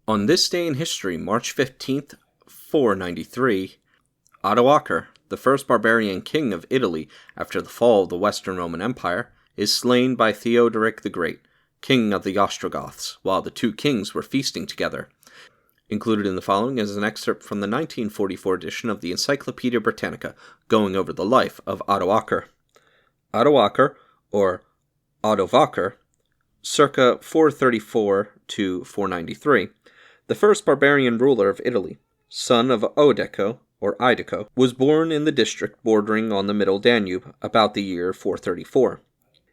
On this day in history, March 15th, 493, Odoacer, the first barbarian king of Italy after the fall of the Western Roman Empire, is slain by Theoderic the Great, king of the Ostrogoths, while the two kings were feasting together. Included in the following is an excerpt from the 1944 edition of the Encyclopaedia Britannica, going over the life of Odoacer. Odoacer, or Odovacar, circa 434 to 493, the first barbarian ruler of Italy, son of Odeco, or Idico, was born in the district bordering on the Middle Danube about the year 434.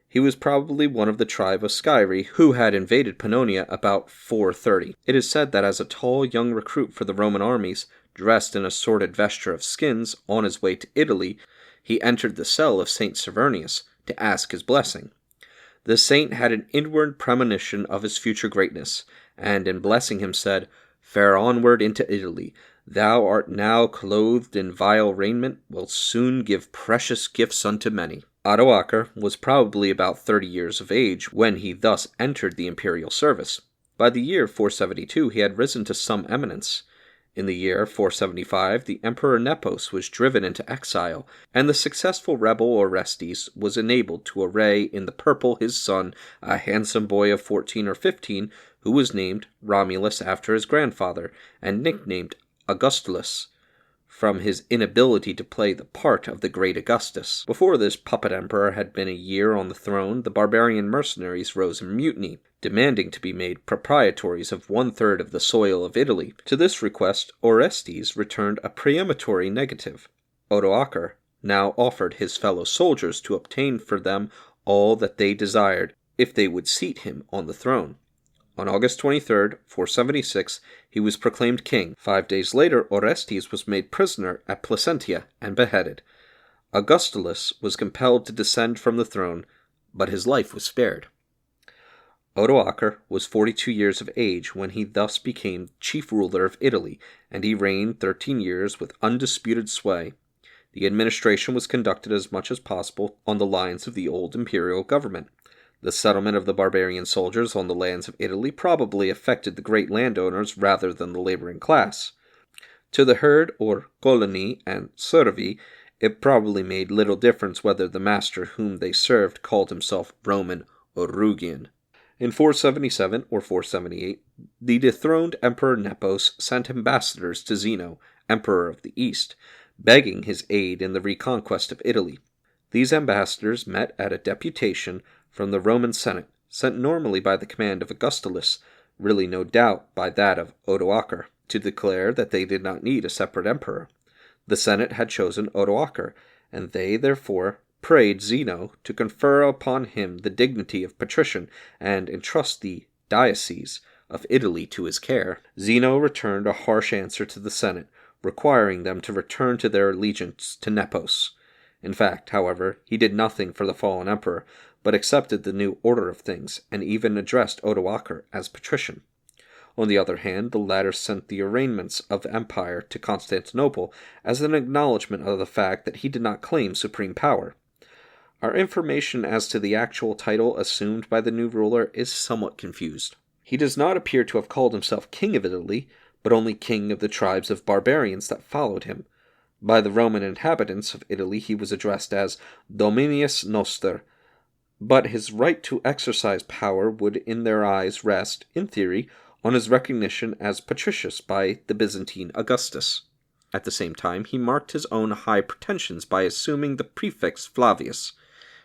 He was probably one of the tribe of Scyri who had invaded Pannonia about 430. It is said that as a tall young recruit for the Roman armies, dressed in a sordid vesture of skins, on his way to Italy, he entered the cell of St. Severnius to ask his blessing. The saint had an inward premonition of his future greatness, and in blessing him said, "Fare onward into Italy. Thou art now clothed in vile raiment, wilt soon give precious gifts unto many." Odoacer was probably about 30 years of age when he thus entered the imperial service. By the year 472 he had risen to some eminence. In the year 475 the Emperor Nepos was driven into exile, and the successful rebel Orestes was enabled to array in the purple his son, a handsome boy of 14 or 15, who was named Romulus after his grandfather, and nicknamed Augustulus, from his inability to play the part of the great Augustus. Before this puppet emperor had been a year on the throne, the barbarian mercenaries rose in mutiny, demanding to be made proprietaries of 1/3 of the soil of Italy. To this request Orestes returned a peremptory negative. Odoacer now offered his fellow soldiers to obtain for them all that they desired, if they would seat him on the throne. On August 23rd, 476, he was proclaimed king. 5 days later, Orestes was made prisoner at Placentia and beheaded. Augustulus was compelled to descend from the throne, but his life was spared. Odoacer was 42 years of age when he thus became chief ruler of Italy, and he reigned 13 years with undisputed sway. The administration was conducted as much as possible on the lines of the old imperial government. The settlement of the barbarian soldiers on the lands of Italy probably affected the great landowners rather than the laboring class. To the herd or colony and servi, it probably made little difference whether the master whom they served called himself Roman or Rugian. In 477 or 478, the dethroned Emperor Nepos sent ambassadors to Zeno, Emperor of the East, begging his aid in the reconquest of Italy. These ambassadors met at a deputation from the Roman Senate, sent normally by the command of Augustulus, really no doubt by that of Odoacer, to declare that they did not need a separate emperor. The Senate had chosen Odoacer, and they therefore prayed Zeno to confer upon him the dignity of patrician and entrust the diocese of Italy to his care. Zeno returned a harsh answer to the Senate, requiring them to return to their allegiance to Nepos. In fact, however, he did nothing for the fallen emperor, but accepted the new order of things, and even addressed Odoacer as patrician. On the other hand, the latter sent the arraignments of empire to Constantinople as an acknowledgment of the fact that he did not claim supreme power. Our information as to the actual title assumed by the new ruler is somewhat confused. He does not appear to have called himself king of Italy, but only king of the tribes of barbarians that followed him. By the Roman inhabitants of Italy he was addressed as Dominius Noster, but his right to exercise power would in their eyes rest, in theory, on his recognition as patricius by the Byzantine Augustus. At the same time, he marked his own high pretensions by assuming the prefix Flavius.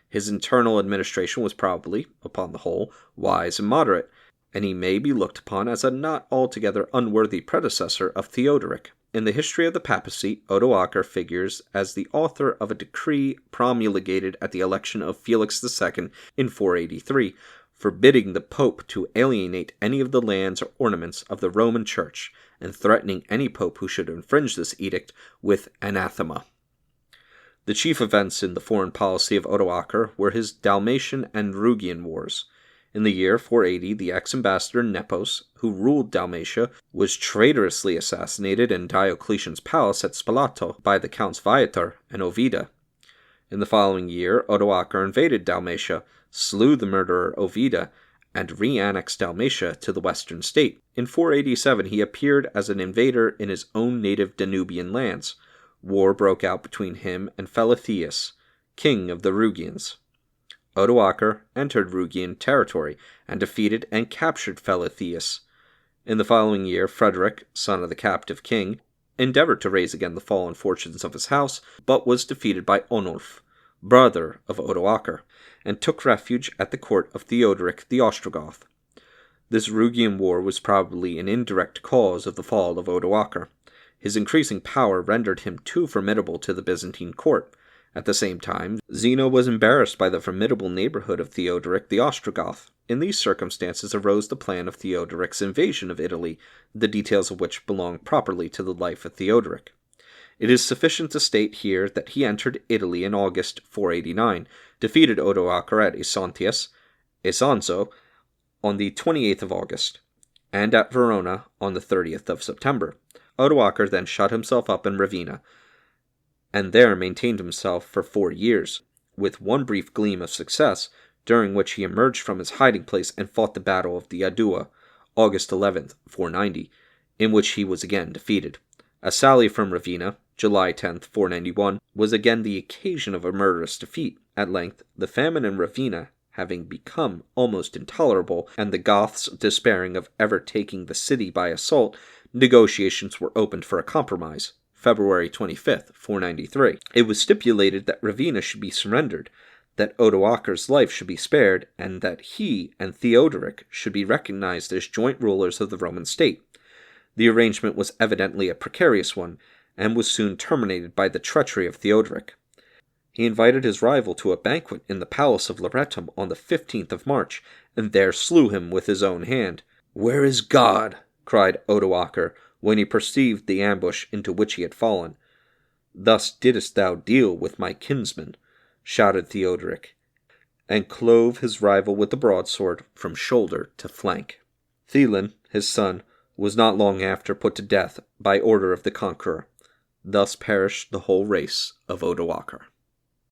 His internal administration was probably, upon the whole, wise and moderate, and he may be looked upon as a not altogether unworthy predecessor of Theoderic. In the history of the papacy, Odoacer figures as the author of a decree promulgated at the election of Felix II in 483, forbidding the pope to alienate any of the lands or ornaments of the Roman Church, and threatening any pope who should infringe this edict with anathema. The chief events in the foreign policy of Odoacer were his Dalmatian and Rugian wars. In the year 480, the ex-ambassador Nepos, who ruled Dalmatia, was traitorously assassinated in Diocletian's palace at Spalato by the Counts Viator and Ovida. In the following year, Odoacer invaded Dalmatia, slew the murderer Ovida, and re-annexed Dalmatia to the western state. In 487 he appeared as an invader in his own native Danubian lands. War broke out between him and Philithæus, king of the Rugians. Odoacer entered Rugian territory and defeated and captured Philithæus. In the following year, Frederick, son of the captive king, endeavored to raise again the fallen fortunes of his house, but was defeated by Onulf, brother of Odoacer, and took refuge at the court of Theoderic the Ostrogoth. This Rugian war was probably an indirect cause of the fall of Odoacer. His increasing power rendered him too formidable to the Byzantine court. At the same time, Zeno was embarrassed by the formidable neighborhood of Theoderic the Ostrogoth. In these circumstances arose the plan of Theoderic's invasion of Italy, the details of which belong properly to the life of Theoderic. It is sufficient to state here that he entered Italy in August 489, defeated Odoacer at Isonzo on the 28th of August, and at Verona on the 30th of September. Odoacer then shut himself up in Ravenna, and there maintained himself for 4 years, with one brief gleam of success, during which he emerged from his hiding place and fought the Battle of the Adua, August 11th, 490, in which he was again defeated. A sally from Ravenna, July 10th, 491, was again the occasion of a murderous defeat. At length, the famine in Ravenna having become almost intolerable, and the Goths despairing of ever taking the city by assault, negotiations were opened for a compromise. February 25th, 493. It was stipulated that Ravenna should be surrendered, that Odoacer's life should be spared, and that he and Theoderic should be recognized as joint rulers of the Roman state. The arrangement was evidently a precarious one, and was soon terminated by the treachery of Theoderic. He invited his rival to a banquet in the palace of Lauretum on the 15th of March, and there slew him with his own hand. "Where is God?" cried Odoacer, when he perceived the ambush into which he had fallen. "Thus didst thou deal with my kinsman," shouted Theoderic, and clove his rival with the broadsword from shoulder to flank. Thelin, his son, was not long after put to death by order of the conqueror. Thus perished the whole race of Odoacer.